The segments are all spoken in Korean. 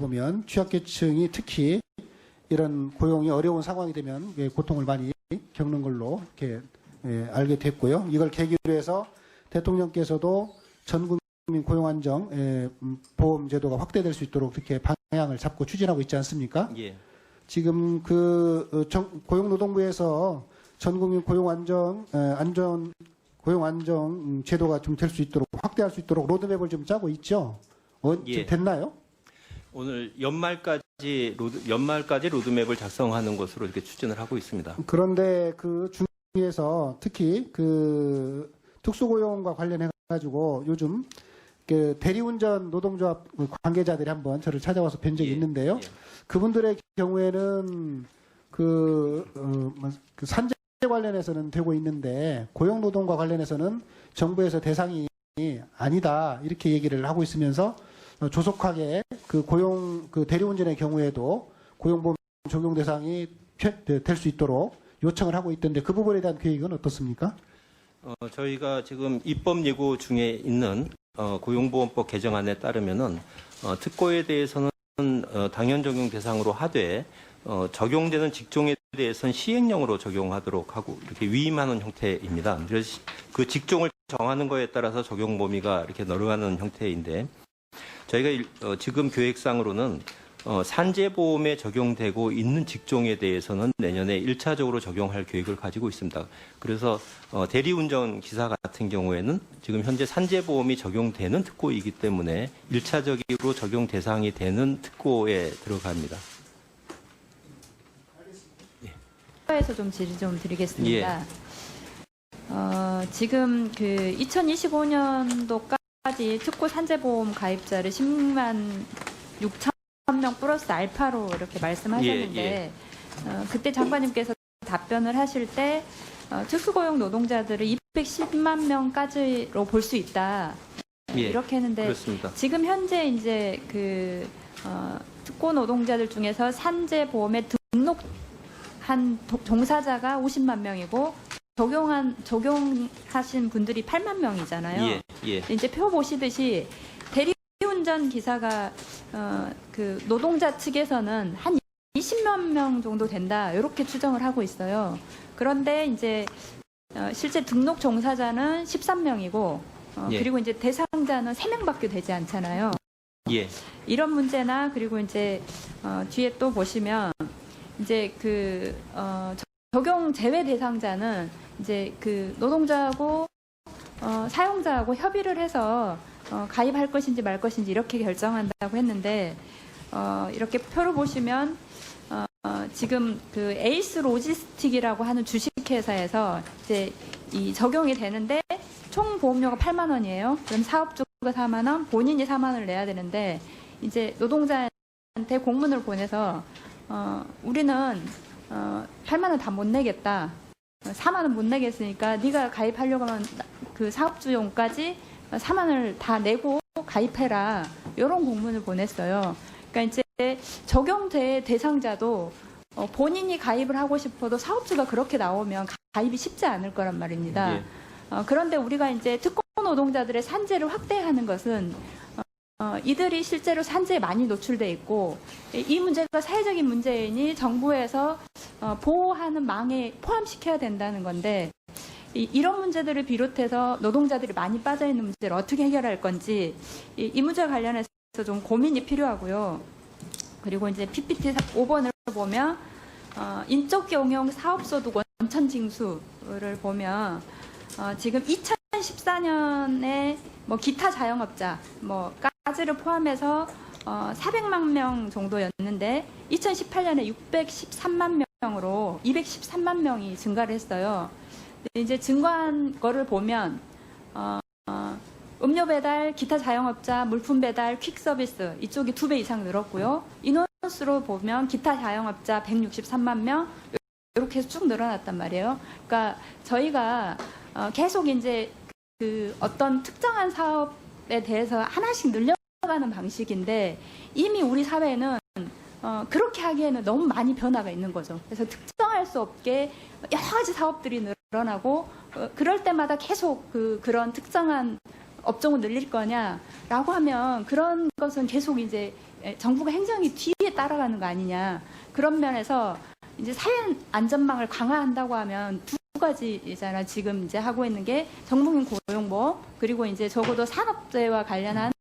보면 취약계층이 특히 이런 고용이 어려운 상황이 되면 고통을 많이 겪는 걸로 이렇게 알게 됐고요. 이걸 계기로 해서 대통령께서도 전국민 고용안정 보험 제도가 확대될 수 있도록 이렇게 방향을 잡고 추진하고 있지 않습니까? 예. 지금 고용노동부에서 전국민 고용안정 제도가 좀 될 수 있도록 확대할 수 있도록 로드맵을 좀 짜고 있죠. 예. 됐나요? 오늘 연말까지 로드맵을 작성하는 것으로 이렇게 추진을 하고 있습니다. 그런데 그 중에서 특히 그 특수고용과 관련해 가지고 요즘 그 대리운전 노동조합 관계자들이 한번 저를 찾아와서 뵌 적이 있는데요. 예. 그분들의 경우에는 그 산재 관련해서는 되고 있는데 고용노동과 관련해서는 정부에서 대상이 아니다 이렇게 얘기를 하고 있으면서 조속하게 그 대리운전의 경우에도 고용보험 적용 대상이 될 수 있도록 요청을 하고 있던데 그 부분에 대한 계획은 어떻습니까? 저희가 지금 입법 예고 중에 있는 고용보험법 개정안에 따르면은 특고에 대해서는 당연 적용 대상으로 하되 적용되는 직종에 대해서는 시행령으로 적용하도록 하고 이렇게 위임하는 형태입니다. 그래서 그 직종을 정하는 거에 따라서 적용 범위가 이렇게 늘어가는 형태인데 저희가 지금 계획상으로는 산재보험에 적용되고 있는 직종에 대해서는 내년에 1차적으로 적용할 계획을 가지고 있습니다. 그래서 대리운전 기사 같은 경우에는 지금 현재 산재보험이 적용되는 특고이기 때문에 1차적으로 적용 대상이 되는 특고에 들어갑니다. 에서 좀 질의 좀 드리겠습니다. 지금 그 2025년도까지 특고 산재보험 가입자를 10만 6천 명 플러스 알파로 이렇게 말씀하셨는데 그때 장관님께서 답변을 하실 때 특수고용 노동자들을 210만 명까지로 볼 수 있다. 이렇게 했는데 그렇습니다. 지금 현재 이제 특고 노동자들 중에서 산재보험에 등록한 종사자가 50만 명이고 적용하신 분들이 8만 명이잖아요. 이제 표 보시듯이 대리운전 기사가 그 노동자 측에서는 한 20만 명 정도 된다 이렇게 추정을 하고 있어요. 그런데 이제 실제 등록 종사자는 13명이고 그리고 이제 대상자는 3명밖에 되지 않잖아요. 이런 문제나 그리고 이제 뒤에 또 보시면 이제 적용 제외 대상자는 이제 그 노동자하고 사용자하고 협의를 해서 가입할 것인지 말 것인지 이렇게 결정한다고 했는데 이렇게 표를 보시면 지금 그 에이스 로지스틱이라고 하는 주식회사에서 이제 이 적용이 되는데 총 보험료가 8만 원이에요. 그럼 사업주가 4만 원, 본인이 4만 원을 내야 되는데 이제 노동자한테 공문을 보내서 우리는 8만 원 다 못 내겠다. 4만 원 못 내겠으니까 네가 가입하려고 하면 그 사업주용까지 4만 원을 다 내고 가입해라. 이런 공문을 보냈어요. 그러니까 이제 적용대 대상자도 본인이 가입을 하고 싶어도 사업주가 그렇게 나오면 가입이 쉽지 않을 거란 말입니다. 그런데 우리가 이제 특고 노동자들의 산재를 확대하는 것은 이들이 실제로 산재에 많이 노출돼 있고 이 문제가 사회적인 문제이니 정부에서 보호하는 망에 포함시켜야 된다는 건데 이런 문제들을 비롯해서 노동자들이 많이 빠져 있는 문제를 어떻게 해결할 건지 이 문제와 관련해서 좀 고민이 필요하고요. 그리고 이제 PPT 5번을 보면 인적 경영 사업소득 원천 징수를 보면 지금 2014년에 뭐 기타 자영업자 뭐 까지를 포함해서 400만 명 정도였는데 2018년에 613만 명으로 213만 명이 증가를 했어요. 이제 증가한 거를 보면 음료 배달, 기타 자영업자, 물품 배달, 퀵 서비스 이쪽이 2배 이상 늘었고요. 인원수로 보면 기타 자영업자 163만 명 이렇게 해서 쭉 늘어났단 말이에요. 그러니까 저희가 계속 이제 그 어떤 특정한 사업에 대해서 하나씩 늘려가는 방식인데 이미 우리 사회는 그렇게 하기에는 너무 많이 변화가 있는 거죠. 그래서 특정할 수 없게 여러 가지 사업들이 늘어나고 그럴 때마다 계속 그런 특정한 업종을 늘릴 거냐라고 하면 그런 것은 계속 이제 정부가 행정이 뒤에 따라가는 거 아니냐. 그런 면에서 이제 사회 안전망을 강화한다고 하면 두 가지잖아. 지금 이제 하고 있는 게 정부민 고용보험, 그리고 이제 적어도 산업재해와 관련한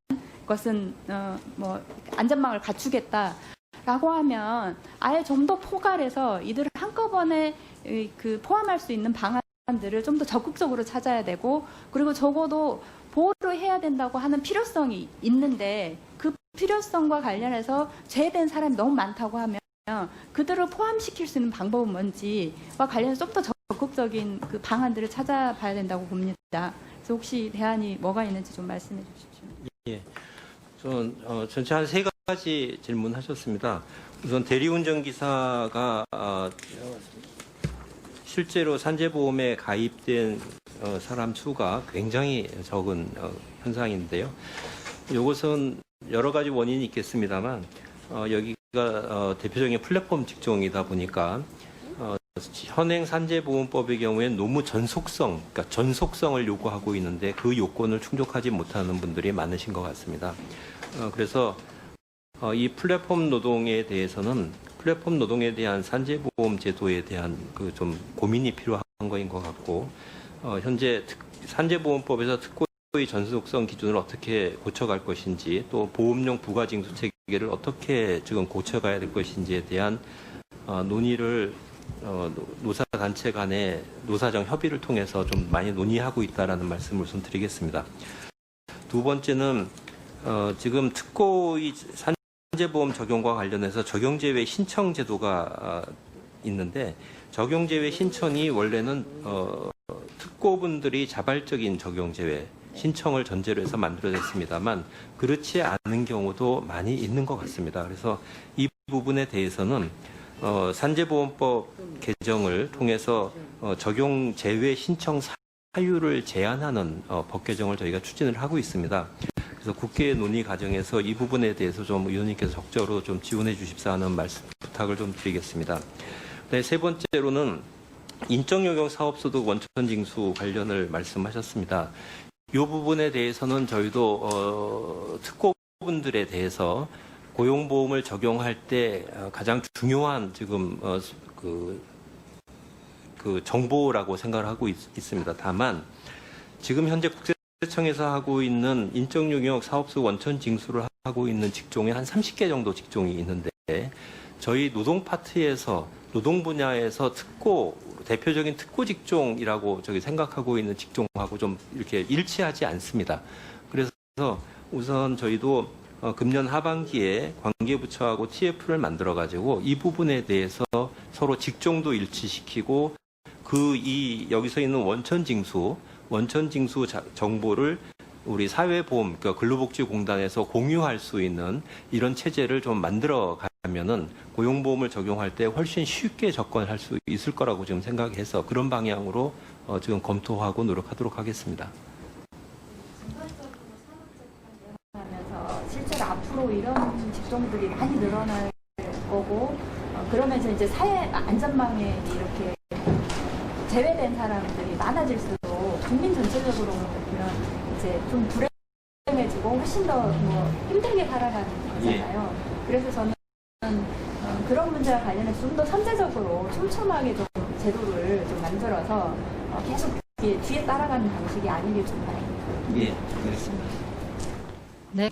것은 뭐 안전망을 갖추겠다라고 하면 아예 좀 더 포괄해서 이들을 한꺼번에 그 포함할 수 있는 방안들을 좀 더 적극적으로 찾아야 되고, 그리고 적어도 보호를 해야 된다고 하는 필요성이 있는데 그 필요성과 관련해서 죄된 사람이 너무 많다고 하면 그들을 포함시킬 수 있는 방법은 뭔지와 관련해서 좀 더 적극적인 그 방안들을 찾아봐야 된다고 봅니다. 그래서 혹시 대안이 뭐가 있는지 좀 말씀해 주십시오. 예, 전체 한 3가지 질문하셨습니다. 우선 대리운전 기사가 실제로 산재보험에 가입된 사람 수가 굉장히 적은 현상인데요. 이것은 여러 가지 원인이 있겠습니다만 여기가 대표적인 플랫폼 직종이다 보니까 현행 산재보험법의 경우에는 노무 전속성, 그러니까 전속성을 요구하고 있는데 그 요건을 충족하지 못하는 분들이 많으신 것 같습니다. 그래서 이 플랫폼 노동에 대해서는 플랫폼 노동에 대한 산재보험 제도에 대한 그 좀 고민이 필요한 거인 것 같고, 현재 산재보험법에서 특고의 전속성 기준을 어떻게 고쳐갈 것인지, 또 보험용 부가징수 체계를 어떻게 지금 고쳐가야 될 것인지에 대한 논의를 노사단체 간의 노사정 협의를 통해서 좀 많이 논의하고 있다라는 말씀을 우선 드리겠습니다. 두 번째는 지금 특고의 산재보험 적용과 관련해서 적용제외 신청 제도가 있는데, 적용제외 신청이 원래는 특고분들이 자발적인 적용제외 신청을 전제로 해서 만들어졌습니다만 그렇지 않은 경우도 많이 있는 것 같습니다. 그래서 이 부분에 대해서는 산재보험법 개정을 통해서 적용 제외 신청 사유를 제한하는 법 개정을 저희가 추진을 하고 있습니다. 그래서 국회 논의 과정에서 이 부분에 대해서 좀 의원님께서 적극적으로 좀 지원해 주십사 하는 말씀 부탁을 좀 드리겠습니다. 네, 세 번째로는 인적용역 사업소득 원천징수 관련을 말씀하셨습니다. 이 부분에 대해서는 저희도 특고분들에 대해서 고용보험을 적용할 때 가장 중요한 지금 그 정보라고 생각을 하고 있습니다. 다만 지금 현재 국세청에서 하고 있는 인적용역 사업소 원천 징수를 하고 있는 직종이 한 30개 정도 직종이 있는데, 저희 노동 파트에서 노동 분야에서 대표적인 특고 직종이라고 저기 생각하고 있는 직종하고 좀 이렇게 일치하지 않습니다. 그래서 우선 저희도 금년 하반기에 관계부처하고 TF를 만들어가지고 이 부분에 대해서 서로 직종도 일치시키고 여기서 있는 원천징수 정보를 우리 사회보험, 그러니까 근로복지공단에서 공유할 수 있는 이런 체제를 좀 만들어 가면은 고용보험을 적용할 때 훨씬 쉽게 접근할 수 있을 거라고 지금 생각해서 그런 방향으로 지금 검토하고 노력하도록 하겠습니다. 실제로 앞으로 이런 직종들이 많이 늘어날 거고, 그러면서 이제 사회 안전망에 이렇게 제외된 사람들이 많아질수록 국민 전체적으로 보면 이제 좀 불행해지고 훨씬 더 힘들게 살아가는 거잖아요. 그래서 저는 그런 문제와 관련해서 좀 더 선제적으로 촘촘하게 좀 제도를 좀 만들어서 계속 뒤에 따라가는 방식이 아니길 좀 바랍니다. 예, 알겠습니다. 네.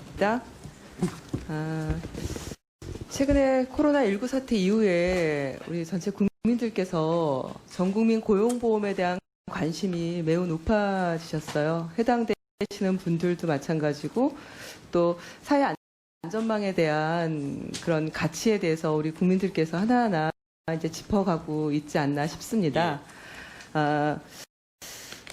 최근에 코로나19 사태 이후에 우리 전체 국민들께서 전국민 고용보험에 대한 관심이 매우 높아지셨어요. 해당되시는 분들도 마찬가지고 또 사회 안전망에 대한 그런 가치에 대해서 우리 국민들께서 하나하나 이제 짚어가고 있지 않나 싶습니다.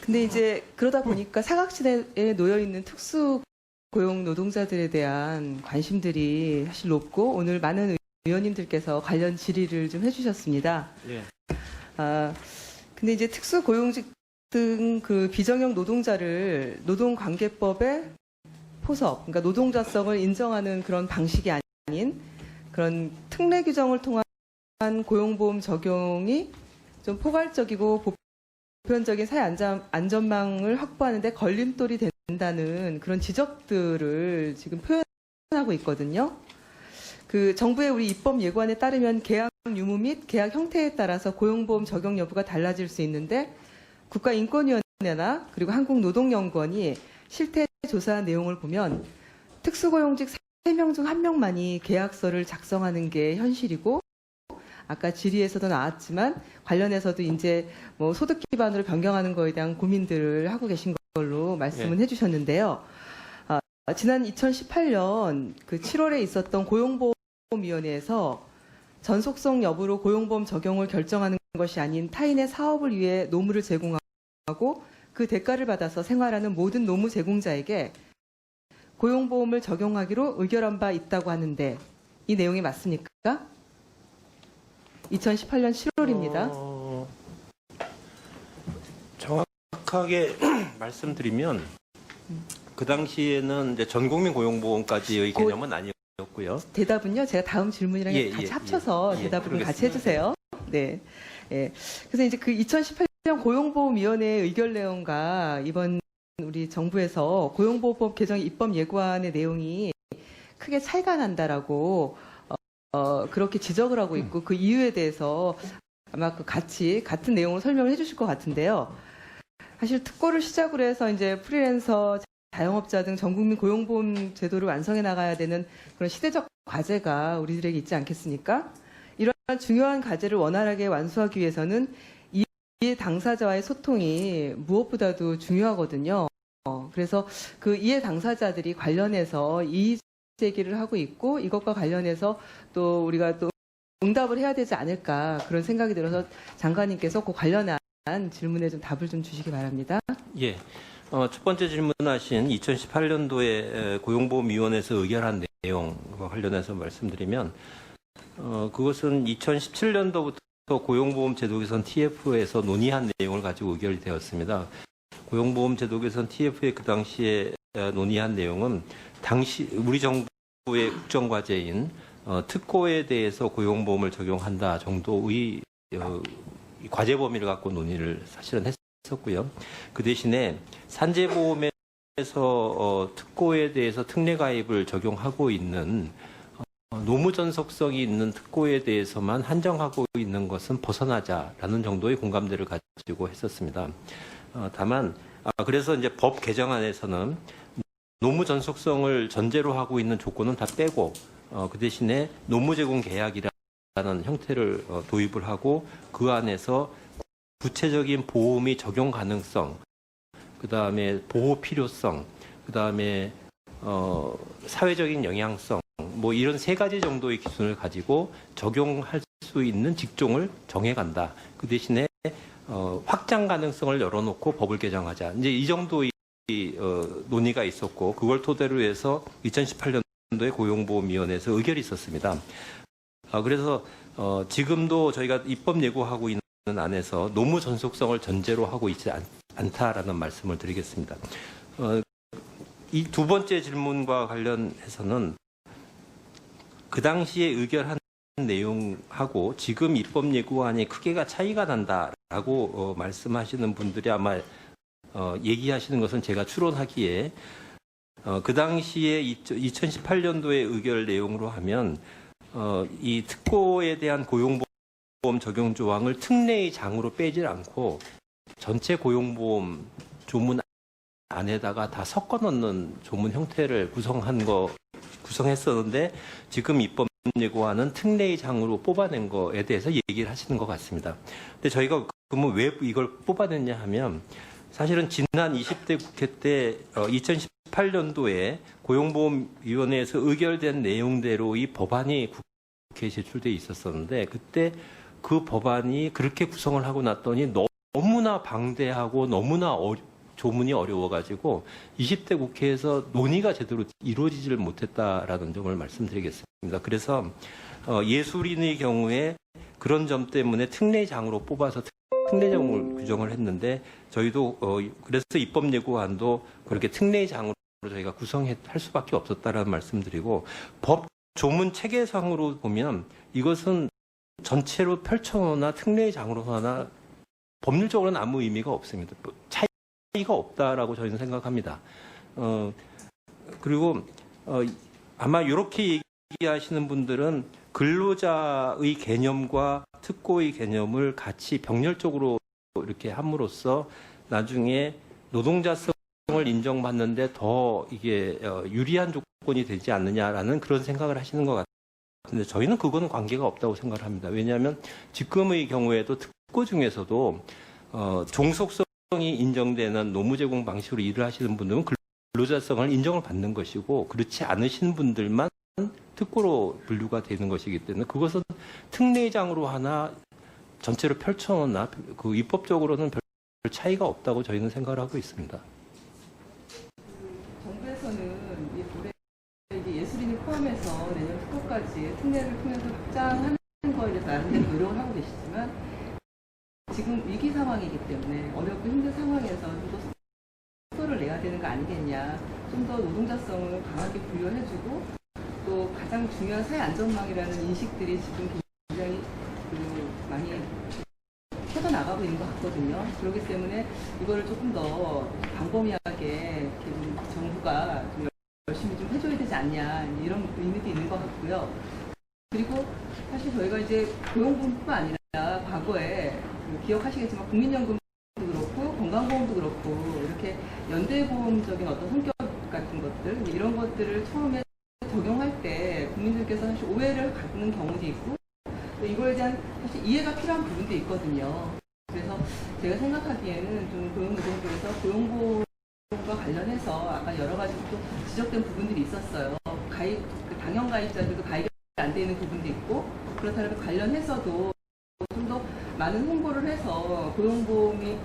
근데 이제 그러다 보니까 사각지대에 놓여 있는 특수 고용 노동자들에 대한 관심들이 사실 높고, 오늘 많은 의원님들께서 관련 질의를 좀 해주셨습니다. 예. 근데 이제 특수 고용직 등 그 비정형 노동자를 노동관계법의 포섭, 그러니까 노동자성을 인정하는 그런 방식이 아닌 그런 특례 규정을 통한 고용보험 적용이 좀 포괄적이고 보편적인 사회 안전망을 확보하는 데 걸림돌이 된다는 그런 지적들을 지금 표현하고 있거든요. 그 정부의 우리 입법 예고안에 따르면 계약 유무 및 계약 형태에 따라서 고용보험 적용 여부가 달라질 수 있는데 국가인권위원회나 그리고 한국노동연구원이 실태 조사 내용을 보면 특수고용직 3명 중 1명만이 계약서를 작성하는 게 현실이고 아까 질의에서도 나왔지만 관련해서도 이제 뭐 소득 기반으로 변경하는 거에 대한 고민들을 하고 계신 걸로 말씀을 해주셨는데요. 지난 2018년 그 7월에 있었던 고용보험위원회에서 전속성 여부로 고용보험 적용을 결정하는 것이 아닌 타인의 사업을 위해 노무를 제공하고 그 대가를 받아서 생활하는 모든 노무 제공자에게 고용보험을 적용하기로 의결한 바 있다고 하는데 이 내용이 맞습니까? 2018년 7월입니다. 정확하게 말씀드리면 그 당시에는 이제 전국민 고용보험까지의 개념은 아니었고요. 대답은요, 제가 다음 질문이랑 같이 합쳐서 대답을 같이 해주세요. 네. 예. 그래서 이제 그 2018년 고용보험위원회의 의결 내용과 이번 우리 정부에서 고용보호법 개정 입법 예고안의 내용이 크게 차이가 난다라고 그렇게 지적을 하고 있고 그 이유에 대해서 아마 같은 내용을 설명을 해주실 것 같은데요. 사실 특고를 시작으로 해서 이제 프리랜서, 자영업자 등 전국민 고용보험 제도를 완성해 나가야 되는 그런 시대적 과제가 우리들에게 있지 않겠습니까? 이러한 중요한 과제를 원활하게 완수하기 위해서는 이해 당사자와의 소통이 무엇보다도 중요하거든요. 그래서 그 이해 당사자들이 관련해서 이의 제기를 하고 있고 이것과 관련해서 또 우리가 또 응답을 해야 되지 않을까 그런 생각이 들어서 장관님께서 그 관련한 질문에 좀 답을 좀 주시기 바랍니다. 예. 첫 번째 질문하신 2018년도에 고용보험위원회에서 의결한 내용과 관련해서 말씀드리면 그것은 2017년도부터 고용보험 제도 개선 TF에서 논의한 내용을 가지고 의결이 되었습니다. 고용보험 제도 개선 TF의 그 당시에 논의한 내용은 당시 우리 정부의 국정과제인 특고에 대해서 고용보험을 적용한다 정도의 과제 범위를 갖고 논의를 사실은 했었고요. 그 대신에 산재보험에서 특고에 대해서 특례가입을 적용하고 있는 노무전속성이 있는 특고에 대해서만 한정하고 있는 것은 벗어나자라는 정도의 공감대를 가지고 했었습니다. 다만 그래서 이제 법 개정안에서는 노무전속성을 전제로 하고 있는 조건은 다 빼고 그 대신에 노무제공 계약이라는 형태를 도입을 하고 그 안에서 구체적인 보험의 적용 가능성, 그 다음에 보호 필요성, 그 다음에 사회적인 영향성, 뭐 이런 3가지 정도의 기준을 가지고 적용할 수 있는 직종을 정해간다. 그 대신에 확장 가능성을 열어놓고 법을 개정하자. 이제 이 정도의 논의가 있었고 그걸 토대로 해서 2018년도에 고용보험위원회에서 의결이 있었습니다. 그래서 지금도 저희가 입법 예고하고 있는 안에서 노무 전속성을 전제로 하고 있지 않다라는 말씀을 드리겠습니다. 이 두 번째 질문과 관련해서는 그 당시에 의결한 내용하고 지금 입법 예고안이 크게가 차이가 난다라고 말씀하시는 분들이 아마 얘기하시는 것은 제가 추론하기에 그 당시에 2018년도의 의결 내용으로 하면 이 특고에 대한 고용보험 적용 조항을 특례의 장으로 빼질 않고 전체 고용보험 조문 안에다가 다 섞어 넣는 조문 형태를 구성했었는데 지금 입법 예고안은 특례의 장으로 뽑아낸 거에 대해서 얘기를 하시는 것 같습니다. 근데 저희가 그러면 왜 이걸 뽑아냈냐 하면 사실은 지난 20대 국회 때 2018년도에 고용보험위원회에서 의결된 내용대로 이 법안이 국회에 제출돼 있었었는데 그때 그 법안이 그렇게 구성을 하고 났더니 너무나 방대하고 너무나 조문이 어려워가지고 20대 국회에서 논의가 제대로 이루어지지를 못했다라는 점을 말씀드리겠습니다. 그래서 예술인의 경우에 그런 점 때문에 특례장으로 뽑아서 특례장을 규정을 했는데 저희도 그래서 입법 예고안도 그렇게 특례장으로 저희가 구성할 수밖에 없었다라는 말씀드리고 법 조문 체계상으로 보면 이것은 전체로 펼쳐놓거나 특례장으로 하나 법률적으로는 아무 의미가 없습니다. 차이가 없다라고 저희는 생각합니다. 그리고 아마 이렇게 얘기하시는 분들은 근로자의 개념과 특고의 개념을 같이 병렬적으로 이렇게 함으로써 나중에 노동자성을 인정받는데 더 이게 유리한 조건이 되지 않느냐라는 그런 생각을 하시는 것 같은데 저희는 그거는 관계가 없다고 생각을 합니다. 왜냐하면 지금의 경우에도 특고 중에서도 종속성이 인정되는 노무 제공 방식으로 일을 하시는 분들은 근로자성을 인정을 받는 것이고 그렇지 않으신 분들만 특고로 분류가 되는 것이기 때문에 그것은 특례장으로 하나 전체로 펼쳐놓나 그 입법적으로는 별 차이가 없다고 저희는 생각을 하고 있습니다. 정부에서는 올해 이제 예술인을 포함해서 내년 특고까지 특례를 통해서 확장하는 거에 대해서 나름대로 노력을 하고 계시지만 지금 위기 상황이기 때문에 어렵고 힘든 상황에서 좀 더 속도를 내야 되는 거 아니겠냐. 좀 더 노동자성을 강하게 부여해주고 또 가장 중요한 사회 안전망이라는 인식들이 지금 굉장히 많이 퍼져나가고 있는 것 같거든요. 그렇기 때문에 이거를 조금 더 광범위하게 이렇게 좀 정부가 좀 열심히 좀 해줘야 되지 않냐 이런 의미도 있는 것 같고요. 그리고 사실 저희가 이제 고용보험뿐만 아니라 과거에 기억하시겠지만 국민연금도 그렇고 건강보험도 그렇고 이렇게 연대보험적인 어떤 성격 같은 것들 이런 것들을 처음에 적용할 때 국민들께서 사실 오해를 갖는 경우도 있고 또 이거에 대한 사실 이해가 필요한 부분도 있거든요. 그래서 제가 생각하기에는 좀 고용노동부에서 고용보험과 관련해서 아까 여러 가지 또 지적된 부분들이 있었어요. 당연 가입자들도 가입이 안 돼 있는 부분도 있고 그렇다면 관련해서도 좀 더 많은 홍보를 해서 고용보험이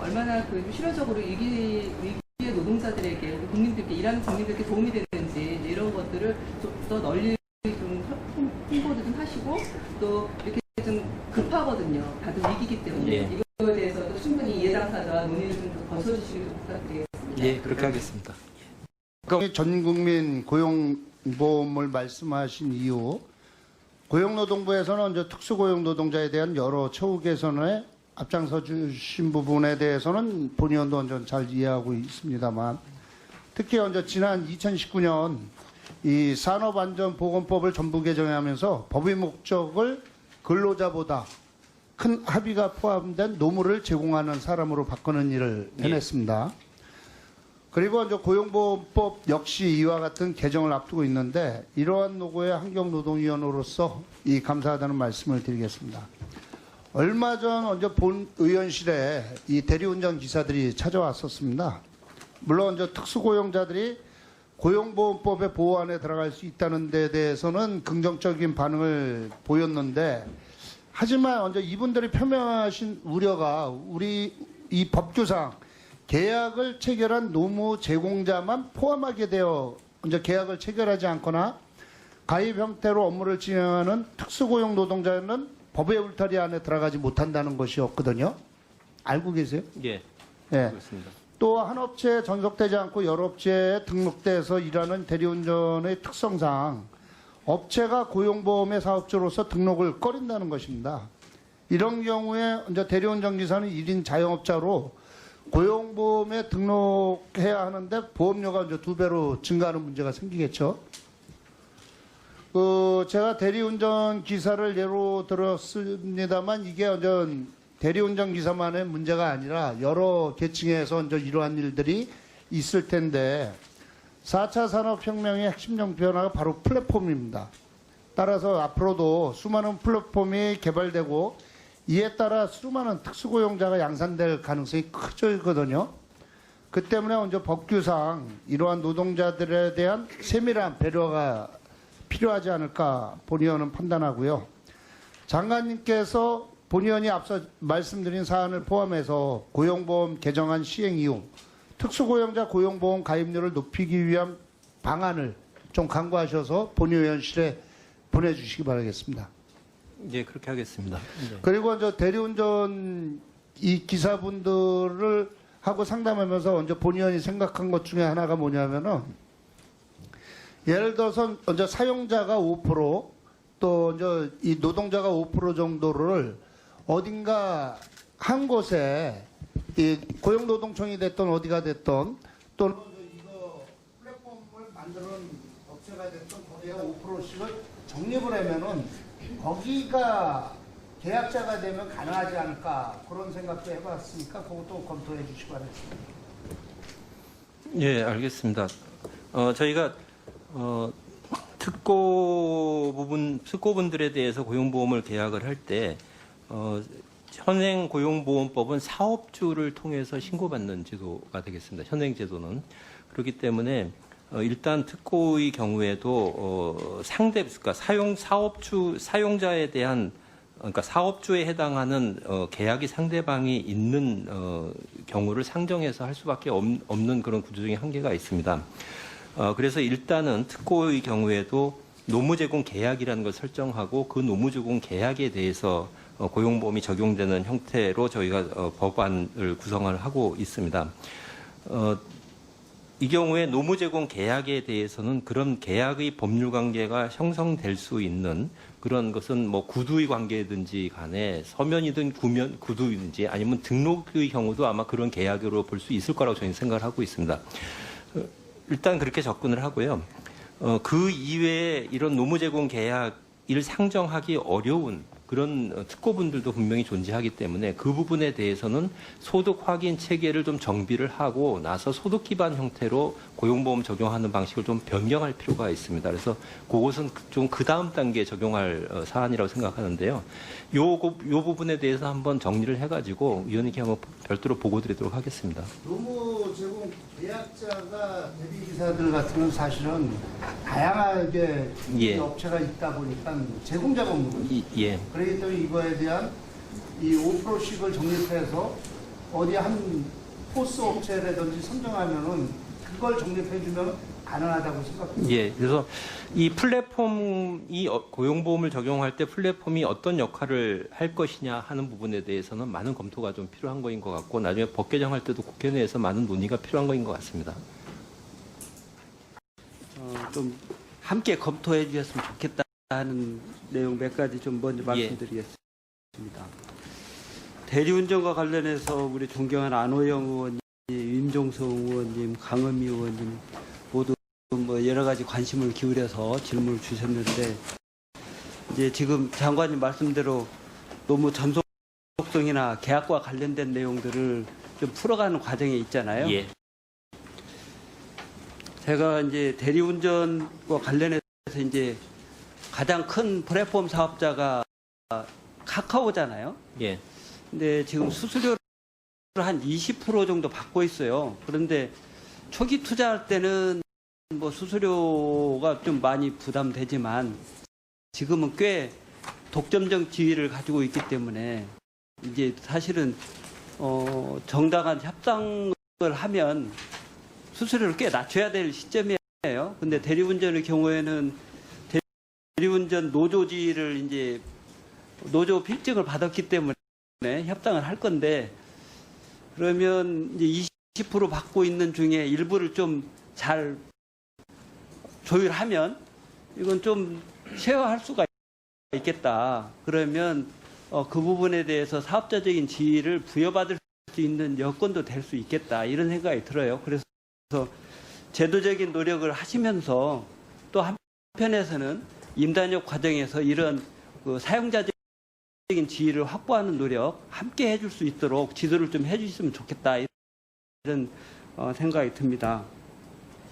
얼마나 그 실효적으로 위기의 노동자들에게 국민들께 일하는 국민들께 도움이 되는지 이런 것들을 좀 더 널리 좀 홍보도 좀 하시고 또 이렇게 좀 급하거든요. 다들 위기이기 때문에 예. 이거에 대해서도 충분히 이해 당사자와 논의를 좀 거쳐주시길 부탁드리겠습니다. 예, 그렇게 하겠습니다. 전 국민 고용보험을 말씀하신 이유, 고용노동부에서는 이제 특수고용노동자에 대한 여러 처우 개선에 앞장서 주신 부분에 대해서는 본의원도 완전 잘 이해하고 있습니다만, 특히 이제 지난 2019년 이 산업안전보건법을 전부 개정하면서 법의 목적을 근로자보다 큰 합의가 포함된 노무를 제공하는 사람으로 바꾸는 일을 해냈습니다. 그리고 이제 고용보험법 역시 이와 같은 개정을 앞두고 있는데 이러한 노고의 환경노동위원으로서 이 감사하다는 말씀을 드리겠습니다. 얼마 전 언제 본 의원실에 이 대리운전 기사들이 찾아왔었습니다. 물론 이제 특수고용자들이 고용보험법의 보호 안에 들어갈 수 있다는 데 대해서는 긍정적인 반응을 보였는데 하지만 언제 이분들이 표명하신 우려가 우리 이 법규상 계약을 체결한 노무 제공자만 포함하게 되어 이제 계약을 체결하지 않거나 가입 형태로 업무를 진행하는 특수고용 노동자는 법의 울타리 안에 들어가지 못한다는 것이었거든요. 알고 계세요? 예, 예. 그렇습니다. 또 한 업체에 전속되지 않고 여러 업체에 등록돼서 일하는 대리운전의 특성상 업체가 고용보험의 사업주로서 등록을 꺼린다는 것입니다. 이런 경우에 이제 대리운전 기사는 1인 자영업자로 고용보험에 등록해야 하는데 보험료가 이제 2배로 증가하는 문제가 생기겠죠. 제가 대리운전 기사를 예로 들었습니다만 이게 완전 대리운전 기사만의 문제가 아니라 여러 계층에서 이제 이러한 일들이 있을 텐데 4차 산업혁명의 핵심적 변화가 바로 플랫폼입니다. 따라서 앞으로도 수많은 플랫폼이 개발되고 이에 따라 수많은 특수고용자가 양산될 가능성이 커지거든요. 그 때문에 먼저 법규상 이러한 노동자들에 대한 세밀한 배려가 필요하지 않을까 본의원은 판단하고요. 장관님께서 본의원이 앞서 말씀드린 사안을 포함해서 고용보험 개정안 시행 이후 특수고용자 고용보험 가입률을 높이기 위한 방안을 좀 강구하셔서 본의원실에 보내주시기 바라겠습니다. 예, 그렇게 하겠습니다. 네. 그리고 이제 대리운전 이 기사분들을 하고 상담하면서 이제 본의원이 생각한 것 중에 하나가 뭐냐면은 예를 들어서 이제 사용자가 5% 또 이제 이 노동자가 5% 정도를 어딘가 한 곳에 이 고용노동청이 됐던 어디가 됐던 또는 이거 플랫폼을 만드는 업체가 업체가 됐던 거기에 5%씩을 적립을 하면은 거기가 계약자가 되면 가능하지 않을까 그런 생각도 해봤으니까 그것도 검토해 주시기 바랍니다. 예, 알겠습니다. 저희가 특고분들에 대해서 고용보험을 계약을 할 때 현행 고용보험법은 사업주를 통해서 신고받는 제도가 되겠습니다. 현행 제도는 그렇기 때문에 일단 특고의 경우에도 그러니까 사용자에 대한 그러니까 사업주에 해당하는 계약이 상대방이 있는 경우를 상정해서 할 수밖에 없는 그런 구조적인 한계가 있습니다. 그래서 일단은 특고의 경우에도 노무제공 계약이라는 걸 설정하고 그 노무제공 계약에 대해서 고용보험이 적용되는 형태로 저희가 법안을 구성을 하고 있습니다. 이 경우에 노무제공 계약에 대해서는 그런 계약의 법률 관계가 형성될 수 있는 그런 것은 뭐 구두의 관계든지 간에 서면이든 구두이든지 아니면 등록의 경우도 아마 그런 계약으로 볼 수 있을 거라고 저희는 생각을 하고 있습니다. 일단 그렇게 접근을 하고요. 그 이외에 이런 노무제공 계약을 상정하기 어려운 그런 특고분들도 분명히 존재하기 때문에 그 부분에 대해서는 소득 확인 체계를 좀 정비를 하고 나서 소득 기반 형태로 고용보험 적용하는 방식을 좀 변경할 필요가 있습니다. 그래서 그것은 좀 그 다음 단계에 적용할 사안이라고 생각하는데요. 요 부분에 대해서 한번 정리를 해가지고 위원님께 한번 별도로 보고 드리도록 하겠습니다. 노무제공 계약자가 대리기사들 같은 건 사실은 다양하게 예. 업체가 있다 보니까 제공자가 없는 거죠. 예. 그렇기 때문에 이거에 대한 이 5%씩을 적립해서 어디 한 포스 업체라든지 선정하면은 그걸 적립해주면 가능하다고 생각합니다. 예, 그래서 이 플랫폼이 고용보험을 적용할 때 플랫폼이 어떤 역할을 할 것이냐 하는 부분에 대해서는 많은 검토가 좀 필요한 거인 것 같고 나중에 법 개정할 때도 국회 내에서 많은 논의가 필요한 거인 것 같습니다. 좀 함께 검토해 주셨으면 좋겠다는 내용 몇 가지 좀 먼저 말씀드리겠습니다. 대리운전과 관련해서 우리 존경하는 안호영 의원님, 임종성 의원님, 강은미 의원님 모두 뭐 여러 가지 관심을 기울여서 질문을 주셨는데 이제 지금 장관님 말씀대로 노무 전속성이나 계약과 관련된 내용들을 좀 풀어가는 과정에 있잖아요. 예. 제가 이제 대리운전과 관련해서 이제 가장 큰 플랫폼 사업자가 카카오잖아요. 예. 근데 지금 수수료를 한 20% 정도 받고 있어요. 그런데 초기 투자할 때는 뭐 수수료가 좀 많이 부담되지만 지금은 꽤 독점적 지위를 가지고 있기 때문에 이제 사실은 정당한 협상을 하면 수수료를 꽤 낮춰야 될 시점이에요. 근데 대리운전의 경우에는 대리운전 노조지를 이제 노조 필증을 받았기 때문에 협상을 할 건데 그러면 이제 20% 받고 있는 중에 일부를 좀 잘 조율하면 이건 좀 쉐어할 수가 있겠다. 그러면 그 부분에 대해서 사업자적인 지위를 부여받을 수 있는 여건도 될 수 있겠다. 이런 생각이 들어요. 그래서 제도적인 노력을 하시면서 또 한편에서는 임단협 과정에서 이런 그 사용자적인 지위를 확보하는 노력 함께 해줄 수 있도록 지도를 좀 해주셨으면 좋겠다. 이런 생각이 듭니다.